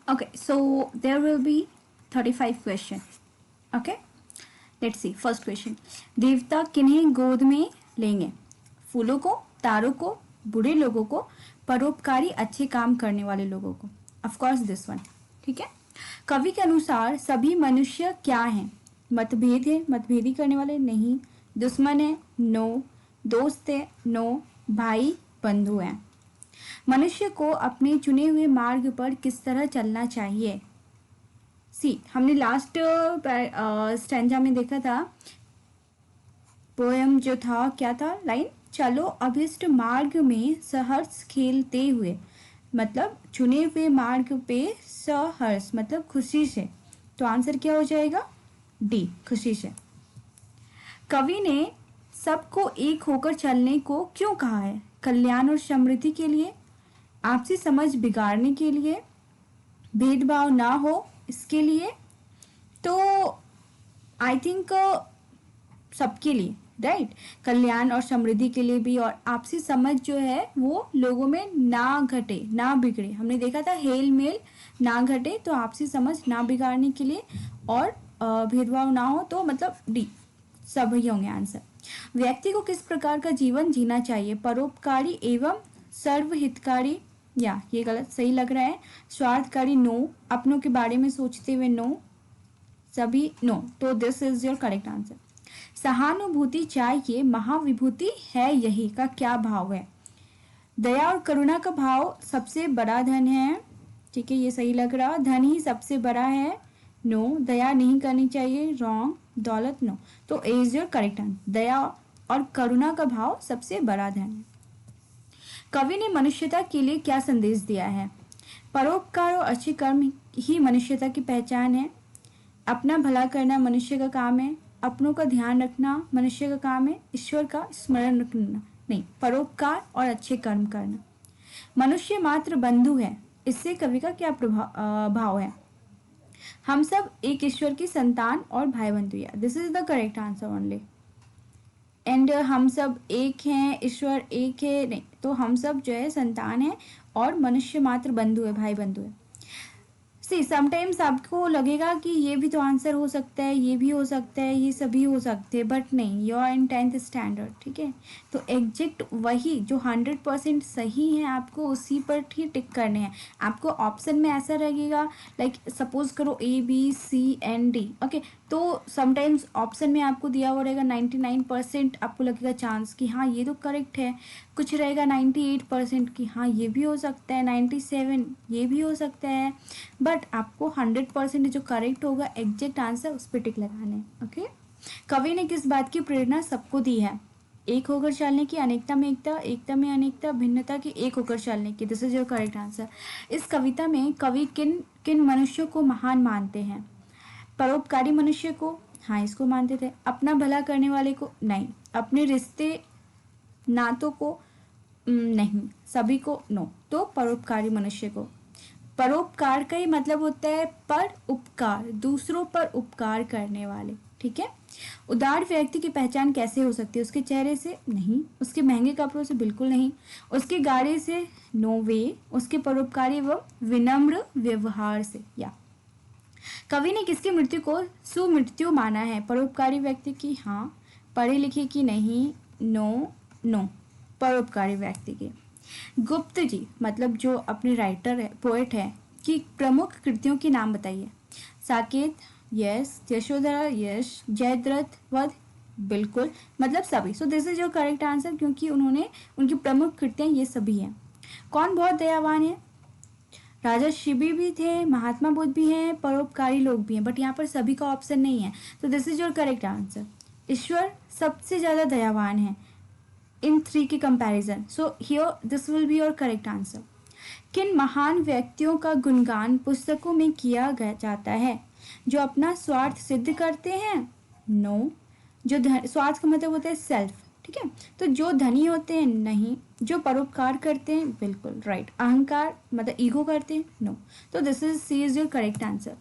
Okay, so there will be 35 question. Okay, let's see. First question. देवता किन्हें गोद में लेंगे? फूलों को, तारों को, बुरे लोगों को, परोपकारी अच्छे काम करने वाले लोगों को? Of course this one. ठीक है. कवि के अनुसार सभी मनुष्य क्या हैं? मतभेद है, मतभेदी करने वाले नहीं. दुश्मन है, नो. दोस्त है, नो. भाई बंधु हैं. मनुष्य को अपने चुने हुए मार्ग पर किस तरह चलना चाहिए? सी, हमने लास्ट स्टैंजा में देखा था, पोएम जो था क्या था लाइन, चलो अभिष्ट मार्ग में सहर्ष खेलते हुए. मतलब चुने हुए मार्ग पे सहर्ष मतलब खुशी से. तो आंसर क्या हो जाएगा? डी, खुशी से. कवि ने सबको एक होकर चलने को क्यों कहा है? कल्याण और समृद्धि के लिए, आपसी समझ बिगाड़ने के लिए, भेदभाव ना हो इसके लिए. तो आई थिंक सबके लिए, राइट. कल्याण और समृद्धि के लिए भी, और आपसी समझ जो है वो लोगों में ना घटे, ना बिगड़े. हमने देखा था हेल मेल ना घटे, तो आपसी समझ ना बिगाड़ने के लिए, और भेदभाव ना हो, तो मतलब डी सब ही होंगे आंसर. व्यक्ति को किस प्रकार का जीवन जीना चाहिए? परोपकारी एवं सर्वहितकारी, या ये गलत, सही लग रहा है. स्वार्थकारी नो. अपनों के बारे में सोचते हुए नो. सभी नो. तो this is your correct answer. सहानुभूति चाहिए, महाविभूति है यही का क्या भाव है? दया और करुणा का भाव सबसे बड़ा धन है. ठीक है, ये सही लग रहा. धन ही सबसे बड़ा है, नो. दया नहीं करनी चाहिए, रॉन्ग. दौलत नो. तो ए इज योर करेक्ट आंसर. दया और करुणा का भाव सबसे बड़ा धन है. कवि ने मनुष्यता के लिए क्या संदेश दिया है? परोपकार और अच्छे कर्म ही मनुष्यता की पहचान है. अपना भला करना मनुष्य का काम है. अपनों का ध्यान रखना मनुष्य का काम है. ईश्वर का स्मरण रखना नहीं, परोपकार और अच्छे कर्म करना. मनुष्य मात्र बंधु है, इससे कवि का क्या भाव है? हम सब एक ईश्वर की संतान और भाई बंधु है. This is the correct answer only. And हम सब एक हैं, ईश्वर एक है नहीं, तो हम सब जो है संतान है, और मनुष्य मात्र बंधु है, भाई बंधु है. सी, समटाइम्स आपको लगेगा कि ये भी तो आंसर हो सकता है, ये भी हो सकता है, ये सभी हो सकते हैं, बट नहीं, you are in 10th standard. ठीक है, तो एग्जैक्ट वही जो 100% सही है आपको उसी पर ही टिक करने हैं. आपको ऑप्शन में ऐसा लगेगा, लाइक सपोज करो A B C and D. Okay, तो समटाइम्स ऑप्शन में आपको दिया हुआ रहेगा 99%, आपको लगेगा चांस कि हाँ ये तो करेक्ट है. कुछ रहेगा 98% कि हाँ ये भी हो सकता है, 97 ये भी हो सकता है, बट आपको 100% जो करेक्ट होगा एग्जैक्ट आंसर उस पर टिक लगाना है. ओके. कवि ने किस बात की प्रेरणा सबको दी है? एक होकर चलने की, अनेकता में एकता, एकता में अनेकता, भिन्नता की, एक होकर चलने की. This is your correct answer. इस कविता में कवि किन किन मनुष्यों को महान मानते हैं? परोपकारी मनुष्य को, हाँ इसको मानते थे. अपना भला करने वाले को नहीं. अपने रिश्ते नातों को नहीं. सभी को नो. तो परोपकारी मनुष्य को. परोपकार का ही मतलब होता है पर उपकार, दूसरों पर उपकार करने वाले. ठीक है. उदार व्यक्ति की पहचान कैसे हो सकती है? उसके चेहरे से नहीं, उसके महंगे कपड़ों से बिल्कुल नहीं, उसके गाड़े से नो वे, उसके परोपकारी व विनम्र व्यवहार से. या कवि ने किसकी मृत्यु को सुमृत्यु माना है? परोपकारी व्यक्ति की, हाँ. पढ़े लिखे की नहीं, नो. नो, परोपकारी व्यक्ति की. गुप्त जी मतलब जो अपने राइटर है, पोएट है, कि प्रमुख कृतियों के नाम बताइए. साकेत, यस. यशोधरा, यस. जयद्रथ वध, बिल्कुल, मतलब सभी. सो this is your correct answer, क्योंकि उन्होंने उनकी प्रमुख कृतियां ये सभी हैं. कौन बहुत दयावान है? राजा शिवी भी थे, महात्मा बुद्ध भी हैं, परोपकारी लोग भी हैं, बट यहाँ पर सभी का ऑप्शन नहीं है. तो this is your correct answer. ईश्वर सबसे ज्यादा दयावान है इन 3 के comparison. So here this will be your correct answer. किन महान व्यक्तियों का गुणगान पुस्तकों में किया जाता है? जो अपना स्वार्थ सिद्ध करते हैं, नो. जो स्वार्थ का मतलब होता है सेल्फ. ठीक है, तो जो धनी होते हैं, नहीं. जो परोपकार करते हैं, बिल्कुल राइट. अहंकार मतलब ईगो करते हैं, नो. तो this is C is your correct answer.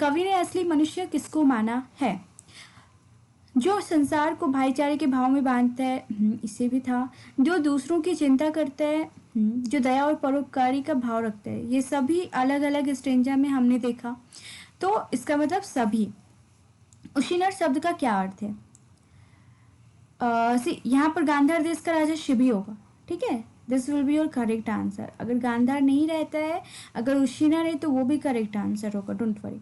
कवि ने असली मनुष्य किसको माना है? जो संसार को भाईचारे के भाव में बांधता है, इसे भी था. जो दूसरों की चिंता करता है, जो दया और परोपकारी का भाव रखते हैं। ये सभी अलग अलग स्टेंजा में हमने देखा। तो इसका मतलब सभी। उशीनर शब्द का क्या अर्थ है? यहाँ पर गांधार देश का राजा शिबी होगा, ठीक है। This will be your correct answer. अगर गांधार नहीं रहता है, अगर उशीनर है, तो वो भी करेक्ट आंसर होगा, डोंट वरी।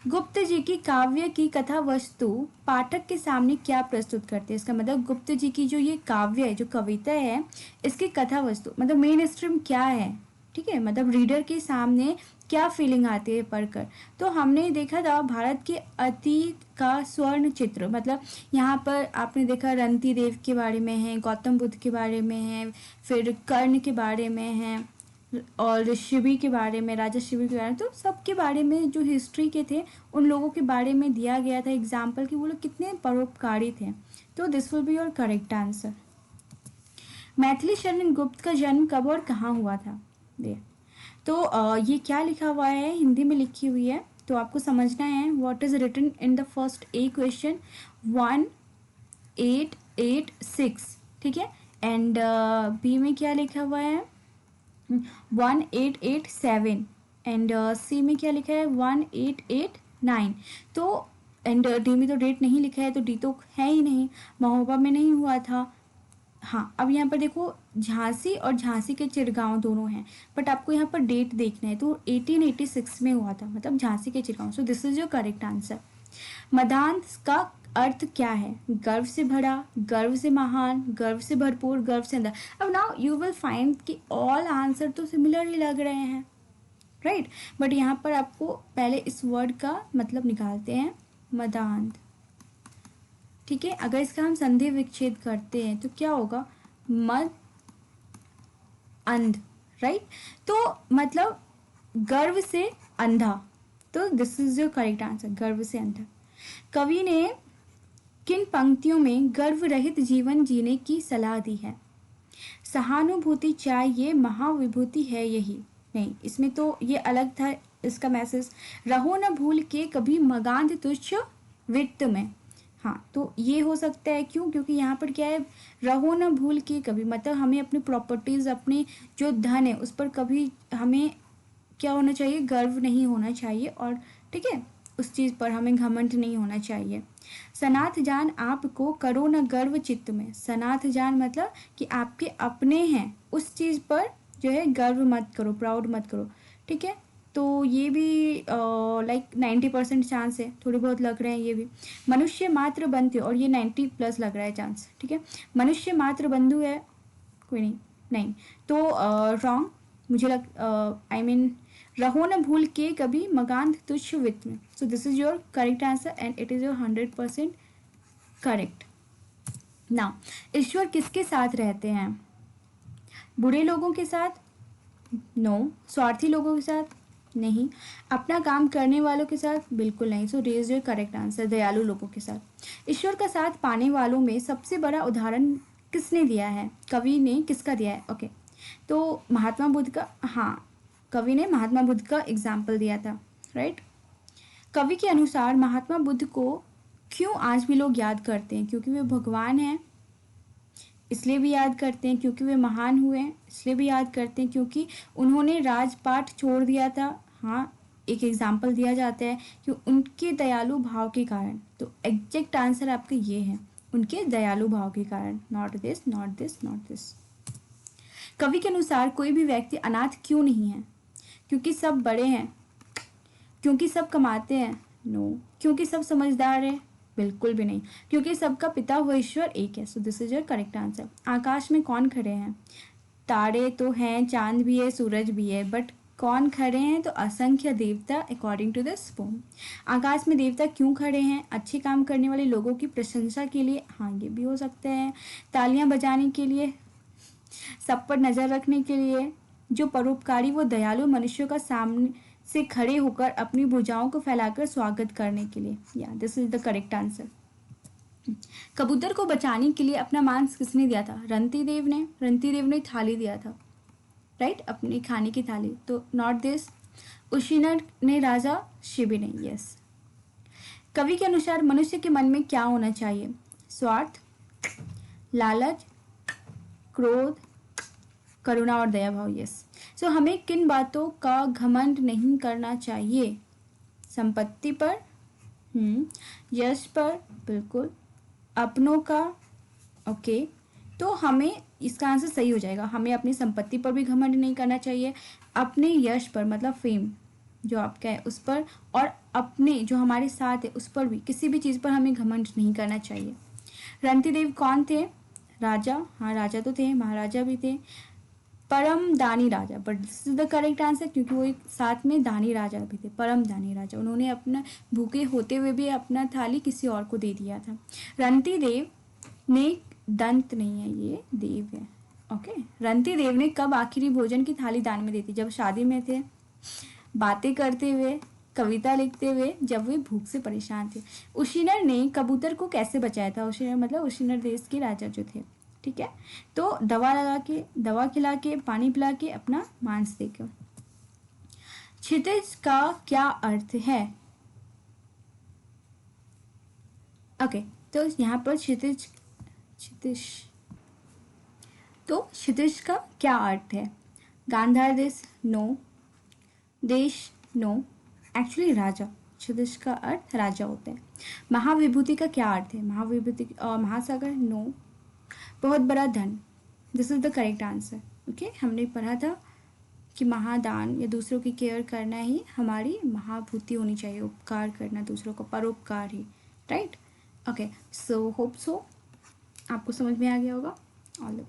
गुप्त जी की काव्य की कथा वस्तु पाठक के सामने क्या प्रस्तुत करते हैं? इसका मतलब गुप्त जी की जो ये काव्य है, जो कविता है, इसकी कथा वस्तु मतलब मेन स्ट्रीम क्या है, ठीक है, मतलब रीडर के सामने क्या फीलिंग आती है पढ़कर। तो हमने देखा था भारत के अतीत का स्वर्ण चित्र, मतलब यहाँ पर आपने देखा रंती देव के बारे में है, गौतम बुद्ध के बारे में है, फिर कर्ण के बारे में है, और शिवी के बारे में, राजा शिवी के बारे में। तो सबके बारे में जो हिस्ट्री के थे उन लोगों के बारे में दिया गया था एग्जाम्पल कि वो लोग कितने परोपकारी थे। तो this will be your correct answer. Maithili Sharan Gupt का जन्म कब और कहाँ हुआ था? तो ये क्या लिखा हुआ है, हिंदी में लिखी हुई है, तो आपको समझना है what is written in the first A question 1886, ठीक है। एंड बी में क्या लिखा हुआ है 1887, एंड सी में क्या लिखा है 1889। तो एंड डी में तो डेट नहीं लिखा है, तो डी तो है ही नहीं, महोबा में नहीं हुआ था। हाँ, अब यहाँ पर देखो झांसी और झांसी के चिरगांव दोनों हैं, बट आपको यहाँ पर डेट देखना है, तो 1886 में हुआ था, मतलब झांसी के Chirgaon. So this is your correct answer. मदांश का अर्थ क्या है? गर्व से भरा, गर्व से महान, गर्व से भरपूर, गर्व से अंदर। अब नाउ यू विल फाइंड कि ऑल आंसर तो सिमिलर ही लग रहे हैं, राइट, बट यहाँ पर आपको पहले इस वर्ड का मतलब निकालते हैं, मदांध, ठीक है। अगर इसका हम संधि विच्छेद करते हैं तो क्या होगा, मद अंध, राइट। तो मतलब गर्व से अंधा, तो this is your correct answer, गर्व से अंधा। कवि ने किन पंक्तियों में गर्व रहित जीवन जीने की सलाह दी है? सहानुभूति चाहिए, महाविभूति है यही। नहीं, इसमें तो ये अलग था इसका मैसेज। रहो न भूल के कभी मगांध तुच्छ वित्त में। हाँ, तो ये हो सकता है, क्यों? क्योंकि यहाँ पर क्या है, रहो न भूल के कभी, मतलब हमें अपनी प्रॉपर्टीज, अपने जो धन है उस पर कभी हमें क्या होना चाहिए, गर्व नहीं होना चाहिए, और ठीक है, उस चीज़ पर हमें घमंड नहीं होना चाहिए। सनाथ जान आपको करो न गर्व चित्त में। सनाथ जान मतलब कि आपके अपने हैं, उस चीज़ पर जो है गर्व मत करो, प्राउड मत करो, ठीक है। तो ये भी लाइक 90% चांस है, थोड़े बहुत लग रहे हैं ये भी। मनुष्य मात्र बंधु, और ये 90+ लग रहा है चांस, ठीक है। मनुष्य मात्र बंधु है, कोई नहीं, नहीं तो रॉन्ग मुझे आई मीन रहो न भूल के कभी मगांध तुच्छ वित्त में। So this is your correct answer and it is your 100% correct. Now, ईश्वर किसके साथ रहते हैं? बुरे लोगों के साथ? नो। स्वार्थी लोगों के साथ? नहीं। अपना काम करने वालों के साथ? बिल्कुल नहीं। सो रेज योर करेक्ट आंसर, दयालु लोगों के साथ। ईश्वर का साथ पाने वालों में सबसे बड़ा उदाहरण किसने दिया है? कवि ने किसका दिया है? ओके, तो महात्मा बुद्ध का। हाँ, कवि ने महात्मा बुद्ध का एग्जाम्पल दिया था, राइट। कवि के अनुसार महात्मा बुद्ध को क्यों आज भी लोग याद करते हैं? क्योंकि वे भगवान हैं इसलिए भी याद करते हैं, क्योंकि वे महान हुए हैं इसलिए भी याद करते हैं, क्योंकि उन्होंने राजपाट छोड़ दिया था। हाँ, एक एग्जाम्पल दिया जाता है कि उनके दयालु भाव के कारण। तो एग्जैक्ट आंसर आपका ये है, उनके दयालु भाव के कारण। Not this, not this, not this. कवि के अनुसार कोई भी व्यक्ति अनाथ क्यों नहीं है? क्योंकि सब बड़े हैं? क्योंकि सब कमाते हैं? नो। क्योंकि सब समझदार है? बिल्कुल भी नहीं, क्योंकि सबका पिता वो ईश्वर एक है। So this is your correct answer. आकाश में कौन खड़े हैं? तारे तो हैं, चांद भी है, सूरज भी है, बट कौन खड़े हैं? तो असंख्य देवता अकॉर्डिंग टू दिस पोम। आकाश में देवता क्यों खड़े हैं? अच्छे काम करने वाले लोगों की प्रशंसा के लिए। हाँ, ये भी हो सकता है। तालियां बजाने के लिए, सब पर नजर रखने के लिए। जो परोपकारी वो दयालु मनुष्यों का सामने से खड़े होकर अपनी भुजाओं को फैलाकर स्वागत करने के लिए। या this is the correct answer. कबूतर को बचाने के लिए अपना मांस किसने दिया था? रंती देव ने। रंती देव ने थाली दिया था, राइट, अपनी खाने की थाली। तो नॉट दिस। उशीनर ने राजा शिबी ने। यस। कवि के अनुसार मनुष्य के मन में क्या होना चाहिए? स्वार्थ, लालच, क्रोध, करुणा और दया भाव, यस। सो हमें किन बातों का घमंड नहीं करना चाहिए? संपत्ति पर, यश पर, बिल्कुल, अपनों का, ओके। तो हमें इसका आंसर सही हो जाएगा, हमें अपनी संपत्ति पर भी घमंड नहीं करना चाहिए, अपने यश पर मतलब फेम जो आपका है उस पर, और अपने जो हमारे साथ है उस पर भी, किसी भी चीज़ पर हमें घमंड नहीं करना चाहिए। रंतिदेव कौन थे? राजा, हाँ राजा तो थे, महाराजा भी थे, परम दानी राजा, but this is the correct answer क्योंकि वो एक साथ में दानी राजा भी थे, परम दानी राजा। उन्होंने अपना भूखे होते हुए भी अपना थाली किसी और को दे दिया था। रंतिदेव ने, दंत नहीं है ये, देव है, ओके। रंतिदेव ने कब आखिरी भोजन की थाली दान में दी थी? जब शादी में थे, बातें करते हुए, कविता लिखते हुए, जब वे भूख से परेशान थे। उशीनर ने कबूतर को कैसे बचाया था? उशीनर मतलब उशीनर देश के राजा जो थे, ठीक है। तो दवा लगा के, दवा खिला के, पानी पिला के, अपना मांस देकर। क्षितिज का क्या अर्थ है? ओके, तो यहाँ पर क्षितिज, क्षितिज, तो क्षितिज का क्या अर्थ है? गांधार देश, नो। देश, नो। एक्चुअली राजा, क्षितिज का अर्थ राजा होता है। महाविभूति का क्या अर्थ है? महाविभूति, महासागर, नो। बहुत बड़ा धन, this is the correct answer, okay. हमने पढ़ा था कि महादान या दूसरों की केयर करना ही हमारी महाभूति होनी चाहिए, उपकार करना दूसरों को, परोपकार ही, right. Okay, so hope so आपको समझ में आ गया होगा। All the